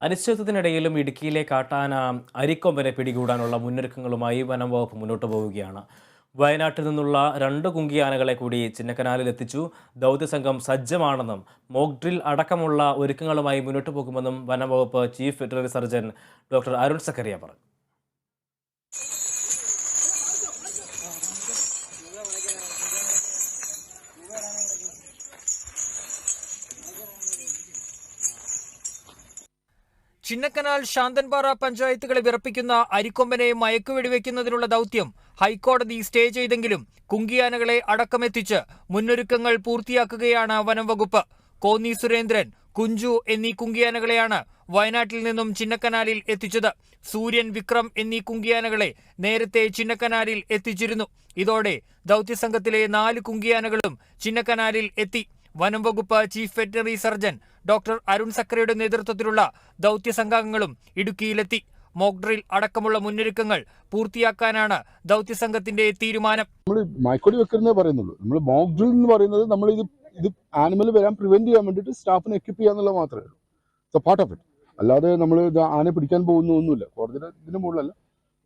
അനിശ്ചിതത്വത്തിനിടയിലും ഇടുക്കിയിലെ കാട്ടാന അരിക്കൊമ്പനെ പിടികൂടാനുള്ള മുന്നൊരുക്കങ്ങളുമായി വനം വകുപ്പ് മുന്നോട്ട് പോവുകയാണ്. വയനാട്ടിൽ നിന്നുള്ള 2 കുങ്കിയാനകളെ കൂടി ചിന്നക്കനാലിൽ എത്തിച്ചു. ദൗത്യസംഘം സജ്ജമാണെന്നും മോക്ക് ഡ്രിൽ അടക്കമുള്ള ഒരുക്കങ്ങളുമായി മുന്നോട്ട് പോകുമെന്നും വനം വകുപ്പ് chief veterinary surgeon doctor Arun Zachariah പറഞ്ഞു. ചിന്നക്കനാൽ ശാന്തൻപാറ പഞ്ചായത്തുകളെ വിറപ്പിക്കുന്ന അരിക്കൊമ്പനെ മയക്കുവെടിവെക്കുന്നതിനുള്ള ദൗത്യം ഹൈക്കോടതി സ്റ്റേ ചെയ്തെങ്കിലും കുങ്കിയാനകളെ അടക്കമെത്തിച്ച് മുന്നൊരുക്കങ്ങൾ പൂർത്തിയാക്കുകയാണ് വനം വകുപ്പ്. കോന്നി സുരേന്ദ്രൻ, കുഞ്ചു എന്നീ കുങ്കിയാനകളെയാണ് വയനാട്ടിൽ നിന്നും ചിന്നക്കനാലിൽ എത്തിച്ചത്. സൂര്യൻ, വിക്രം എന്നീ കുങ്കിയാനകളെ നേരത്തെ ചിന്നക്കനാലിൽ എത്തിച്ചിരുന്നു. ഇതോടെ ദൗത്യസംഘത്തിലെ 4 കുങ്കിയാനകളും ചിന്നക്കനാലിൽ എത്തി. വനം വകുപ്പ് chief veterinary surgeon doctor Arun സക്കറിയുടെ നേതൃത്വത്തിലുള്ള ദൗത്യസംഘാംഗങ്ങളും ഇടുക്കിയിലെത്തി. മോക്ക് ഡ്രിൽ അടക്കമുള്ള മുന്നൊരുക്കങ്ങൾ പൂർത്തിയാക്കാനാണ് ദൗത്യസംഘത്തിന്റെ തീരുമാനം. നമ്മൾ മയക്കൊടി വെക്കുന്നേ പറയുന്നുള്ളൂ. നമ്മൾ മോക്ക് ഡ്രിൽ എന്ന് പറയുന്നത് നമ്മൾ ഇത് ആനിമൽ വരാൻ പ്രിവെന്റ് ചെയ്യാൻ വേണ്ടിയിട്ട് സ്റ്റാഫിനെ എക്വിപ്പ് ചെയ്യാന്നുള്ള മാത്രമേ ഉള്ളൂ. It's A part of it. അല്ലാതെ നമ്മൾ ആനയെ പിടിക്കാൻ പോകുന്നൊന്നുമില്ല. കോടതിയുടെ ഇതിന് മുകളിലല്ല.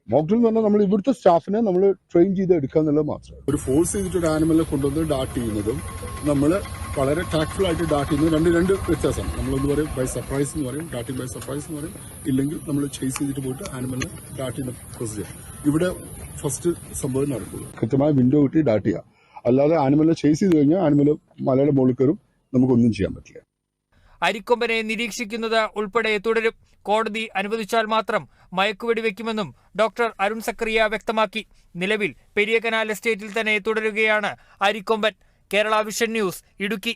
മോക്ക് ഡ്രിൽ എന്ന് പറഞ്ഞാൽ നമ്മൾ ഇവിടുത്തെ സ്റ്റാഫിനെ നമ്മൾ ട്രെയിൻ ചെയ്ത് എടുക്കുക എന്നുള്ളത് മാത്രമേ. ഒരു ഫോഴ്സ് ചെയ്തിട്ട് ഒരു ആനിമലിനെ കൊണ്ടുവന്ന് ഡാർട്ട് ചെയ്യുന്നതും നമ്മൾ വളരെ ടാക്ട്ഫുൾ ആയിട്ട് ഡാർട്ട് ചെയ്യുന്നത് രണ്ട് വ്യത്യാസമാണ്. നമ്മളെന്ന് പറയും ബൈ സർപ്രൈസ് എന്ന് പറയും, ഡാർട്ടിംഗ് ബൈ സർപ്രൈസ് എന്ന് പറയും. ഇല്ലെങ്കിൽ നമ്മൾ ചേസ് ചെയ്തിട്ട് പോയിട്ട് ആനിമലിനെ ഡാർട്ട് ചെയ്യുന്ന പ്രൊസീജിയർ. ഇവിടെ ഫസ്റ്റ് സംഭവം നടക്കുന്നത് കൃത്യമായ വിൻഡോ കിട്ടി ഡാർട്ട് ചെയ്യുക. അല്ലാതെ ആനിമലിനെ ചേസ് ചെയ്ത് കഴിഞ്ഞാൽ ആനിമൽ മലയുടെ മുകളിൽ കയറും, നമുക്കൊന്നും ചെയ്യാൻ പറ്റില്ല. അരിക്കൊമ്പനെ നിരീക്ഷിക്കുന്നത് ഉൾപ്പെടെ തുടരും. കോടതി അനുവദിച്ചാൽ മാത്രം മയക്കുവെടിവെക്കുമെന്നും ഡോക്ടർ അരുൺ സക്കറിയ വ്യക്തമാക്കി. നിലവിൽ പെരിയകനാൽ എസ്റ്റേറ്റിൽ തന്നെ തുടരുകയാണ് അരിക്കൊമ്പൻ. Kerala Vision News, Idukki.